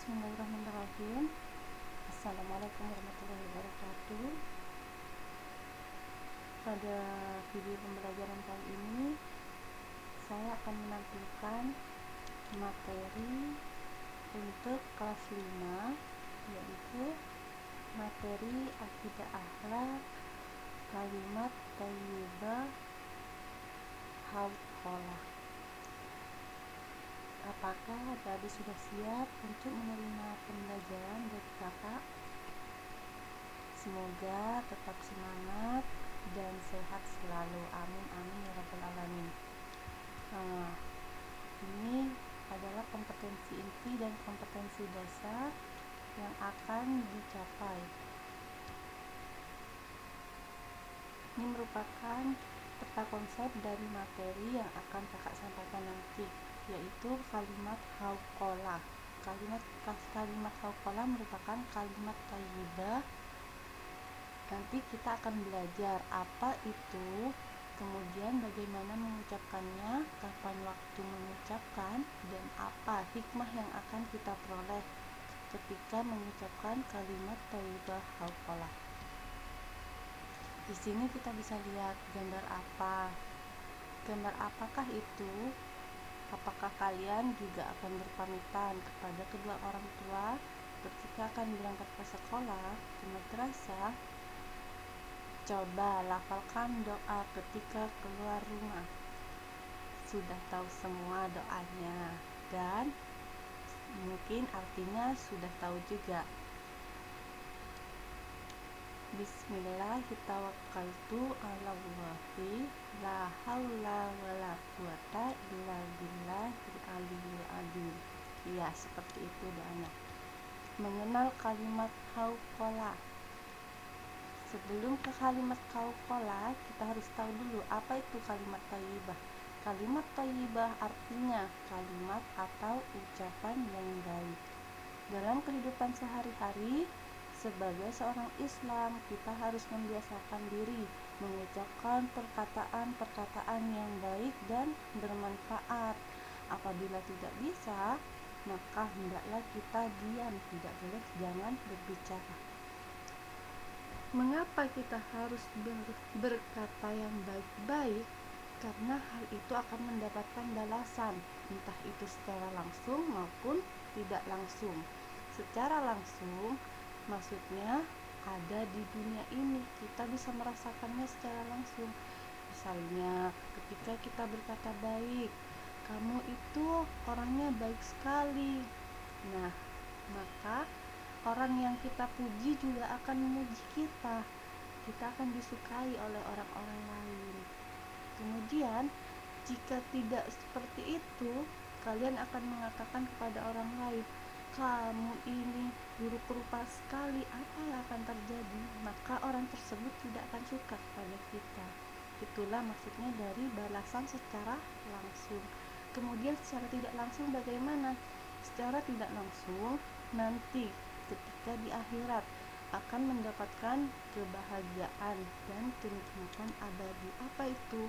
Bismillahirrahmanirrahim. Assalamualaikum warahmatullahi wabarakatuh. Pada video pembelajaran kali ini saya akan menampilkan materi untuk kelas 5, yaitu materi akidah akhlak, kalimat thayyibah, hauqalah. Apakah adik-adik sudah siap untuk menerima pembelajaran dari kakak? Semoga tetap semangat dan sehat selalu. Amin amin ya rabbal alamin. Ini adalah kompetensi inti dan kompetensi dasar yang akan dicapai. Ini merupakan peta konsep dari materi yang akan kakak sampaikan nanti, yaitu kalimat hauqalah. Kalimat hauqalah merupakan kalimat thayyibah. Nanti kita akan belajar apa itu, kemudian bagaimana mengucapkannya, kapan waktu mengucapkan, dan apa hikmah yang akan kita peroleh ketika mengucapkan kalimat thayyibah hauqalah. Di sini kita bisa lihat gambar apa. Gambar apakah itu? Apakah kalian juga akan berpamitan kepada kedua orang tua ketika akan berangkat ke sekolah, ke madrasah? Coba lafalkan doa ketika keluar rumah. Sudah tahu semua doanya dan mungkin artinya sudah tahu juga. Bismillahirrahmanirrahim. Allahi la haula wala quwata illa billahil aliyyil azim. Ya, seperti itu doanya. Mengenal kalimat hauqalah. Sebelum ke kalimat hauqalah, kita harus tahu dulu apa itu kalimat thayyibah. Kalimat thayyibah artinya kalimat atau ucapan yang baik. Dalam kehidupan sehari-hari, sebagai seorang Islam, kita harus membiasakan diri mengucapkan perkataan-perkataan yang baik dan bermanfaat. Apabila tidak bisa, maka hendaklah kita diam, jangan berbicara. Mengapa kita harus berkata yang baik-baik? Karena hal itu akan mendapatkan balasan, entah itu secara langsung maupun tidak langsung. Secara langsung maksudnya ada di dunia ini, kita bisa merasakannya secara langsung. Misalnya ketika kita berkata baik, kamu itu orangnya baik sekali. Nah, maka orang yang kita puji juga akan memuji kita. Kita akan disukai oleh orang-orang lain. Kemudian jika tidak seperti itu, kalian akan mengatakan kepada orang lain, kamu ini buruk rupa sekali, apa yang akan terjadi? Maka orang tersebut tidak akan suka kepada kita. Itulah maksudnya dari balasan secara langsung. Kemudian secara tidak langsung bagaimana? Secara tidak langsung nanti ketika di akhirat akan mendapatkan kebahagiaan dan kenikmatan abadi. Apa itu?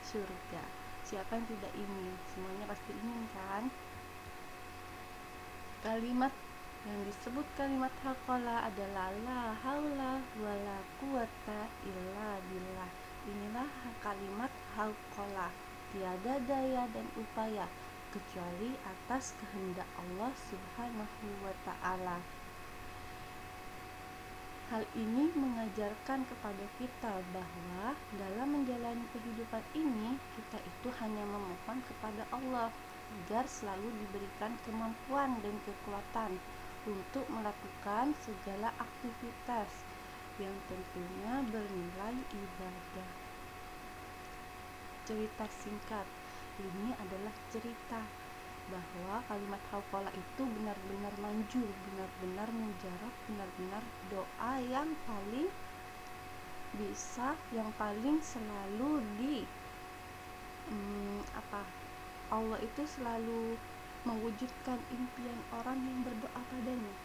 Surga. Siapa yang tidak ingin? Semuanya pasti ingin kan? Kalimat yang disebut kalimat hauqalah adalah la haula wala quwata illa billah. Inilah kalimat hauqalah. Tiada daya dan upaya kecuali atas kehendak Allah Subhanahu wa ta'ala. Hal ini mengajarkan kepada kita bahwa dalam menjalani kehidupan ini, kita itu hanya memohon kepada Allah agar selalu diberikan kemampuan dan kekuatan untuk melakukan segala aktivitas yang tentunya bernilai ibadah. Cerita singkat, ini adalah cerita bahwa kalimat hauqalah itu benar-benar manjur, benar-benar mujarab, benar-benar doa yang paling bisa, yang paling selalu Allah itu selalu mewujudkan impian orang yang berdoa padanya.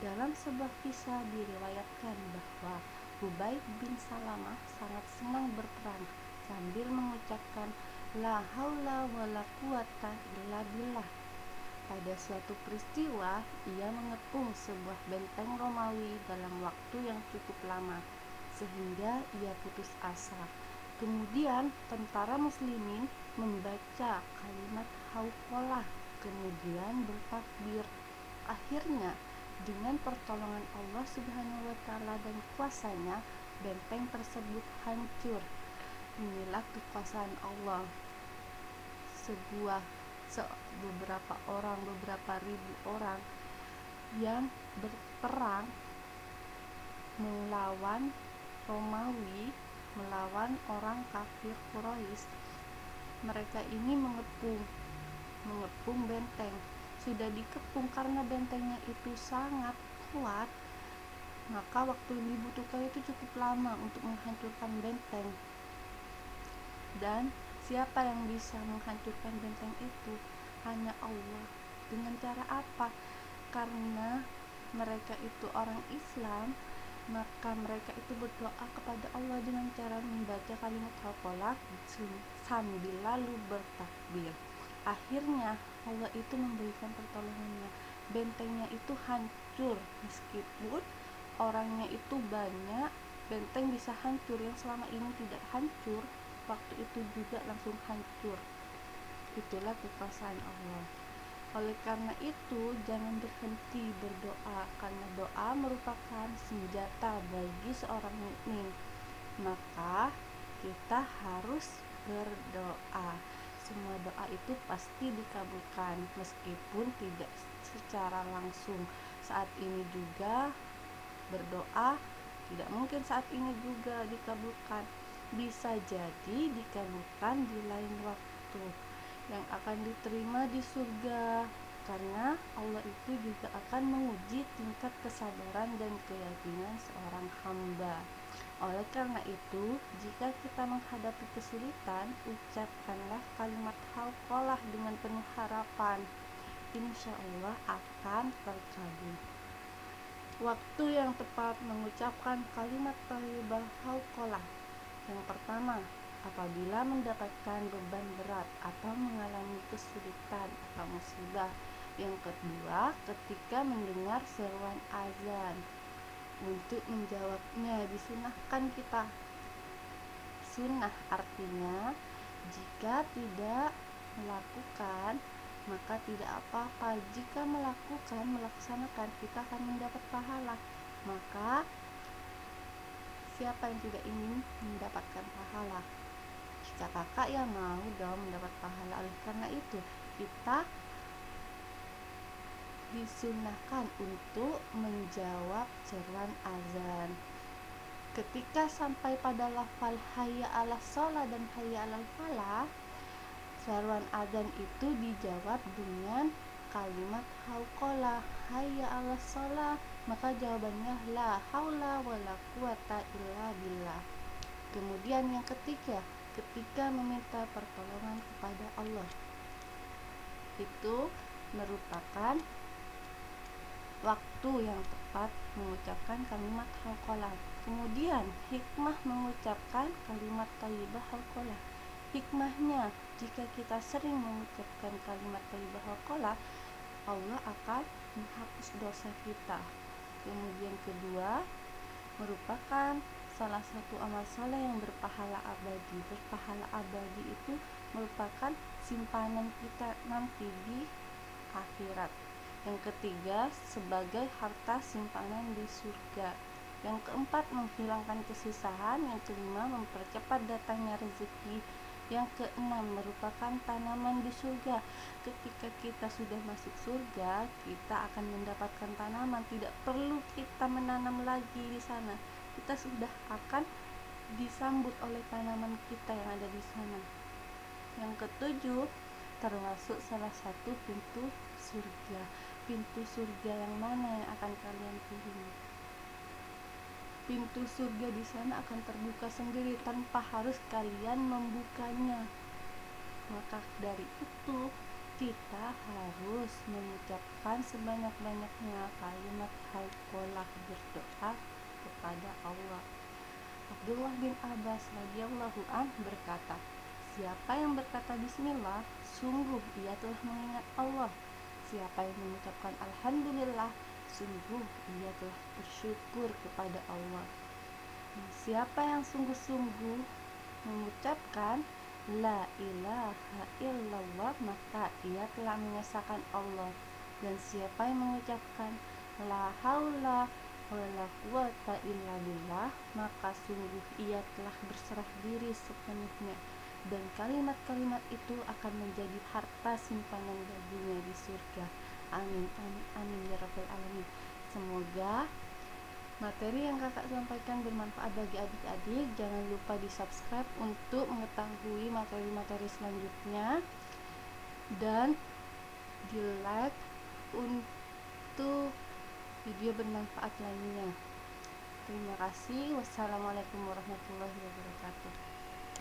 Dalam sebuah kisah diriwayatkan bahwa Ubay bin Salamah sangat senang berperang sambil mengucapkan la haula wala quwata illa billah. Pada suatu peristiwa, ia mengepung sebuah benteng Romawi dalam waktu yang cukup lama, sehingga ia putus asa. Kemudian, tentara muslimin membaca kalimat hauqalah, kemudian bertakbir. Akhirnya, dengan pertolongan Allah Subhanahu wa taala dan kuasanya, benteng tersebut hancur. Inilah kekuasaan Allah. Beberapa ribu orang yang berperang melawan Romawi, melawan orang kafir Quraisy. Mereka ini mengepung benteng. Sudah dikepung karena bentengnya itu sangat kuat, maka waktu yang dibutuhkan itu cukup lama untuk menghancurkan benteng. Dan siapa yang bisa menghancurkan benteng itu? Hanya Allah. Dengan cara apa? Karena mereka itu orang Islam, maka mereka itu berdoa kepada Allah dengan cara membaca kalimat hauqalah sambil lalu bertakbir. Akhirnya Allah itu memberikan pertolongannya. Bentengnya itu hancur, meskipun orangnya itu banyak, benteng bisa hancur. Yang selama ini tidak hancur, waktu itu juga langsung hancur. Itulah kekuasaan Allah. Oleh karena itu, jangan berhenti berdoa, karena doa merupakan senjata bagi seorang mukmin. Maka kita harus berdoa. Semua doa itu pasti dikabulkan, meskipun tidak secara langsung. Saat ini juga berdoa, tidak mungkin saat ini juga dikabulkan. Bisa jadi dikabulkan di lain waktu, yang akan diterima di surga, karena Allah itu juga akan menguji tingkat kesabaran dan keyakinan seorang hamba. Oleh karena itu, jika kita menghadapi kesulitan, ucapkanlah kalimat hauqalah dengan penuh harapan. Insya Allah akan terkabul. Waktu yang tepat mengucapkan kalimat thayyibah hauqalah. Yang pertama, apabila mendapatkan beban berat atau mengalami kesulitan atau musibah. Yang kedua, ketika mendengar seruan azan. Untuk menjawabnya disunahkan kita. Sunnah artinya jika tidak melakukan maka tidak apa-apa. Jika melaksanakan, kita akan mendapat pahala. Maka siapa yang tidak ingin mendapatkan pahala? Jika kakak ya mau dong mendapat pahala. Oleh karena itu, kita disunahkan untuk menjawab seruan azan. Ketika sampai pada lafal hayya 'alas shalah dan hayya 'alal falah, seruan azan itu dijawab dengan kalimat hauqalah, hayya 'alas shalah, maka jawabannya la haula wala quwata illa billah. Kemudian yang ketiga, ketika meminta pertolongan kepada Allah, itu merupakan waktu yang tepat mengucapkan kalimat hauqalah. Kemudian hikmah mengucapkan kalimat thayyibah hauqalah. Hikmahnya, jika kita sering mengucapkan kalimat thayyibah hauqalah, Allah akan menghapus dosa kita. Kemudian kedua, merupakan salah satu amal saleh yang berpahala abadi. Berpahala abadi itu merupakan simpanan kita nanti di akhirat. Yang ketiga, sebagai harta simpanan di surga. Yang keempat, menghilangkan kesusahan. Yang kelima, mempercepat datangnya rezeki. Yang keenam, merupakan tanaman di surga. Ketika kita sudah masuk surga, kita akan mendapatkan tanaman. Tidak perlu kita menanam lagi di sana. Kita sudah akan disambut oleh tanaman kita yang ada di sana. Yang ketujuh, termasuk salah satu pintu surga. Pintu surga yang mana yang akan kalian pilih? Pintu surga di sana akan terbuka sendiri tanpa harus kalian membukanya. Maka dari itu, kita harus mengucapkan sebanyak-banyaknya kalimat hauqalah, berdoa kepada Allah. Abdullah bin Abbas radhiyallahu anhu berkata, siapa yang berkata bismillah, sungguh ia telah mengingat Allah. Siapa yang mengucapkan alhamdulillah, sungguh ia telah bersyukur kepada Allah. Siapa yang sungguh-sungguh mengucapkan la ilaha illallah, maka ia telah mengesahkan Allah. Dan siapa yang mengucapkan la haula wala quwata illa billah, maka sungguh ia telah berserah diri sepenuhnya, dan kalimat-kalimat itu akan menjadi harta simpanan baginya di surga. Amin amin amin ya rabbal alamin. Semoga materi yang kakak sampaikan bermanfaat bagi adik-adik. Jangan lupa di subscribe untuk mengetahui materi-materi selanjutnya, dan di like untuk video bermanfaat lainnya. Terima kasih. Wassalamualaikum warahmatullahi wabarakatuh.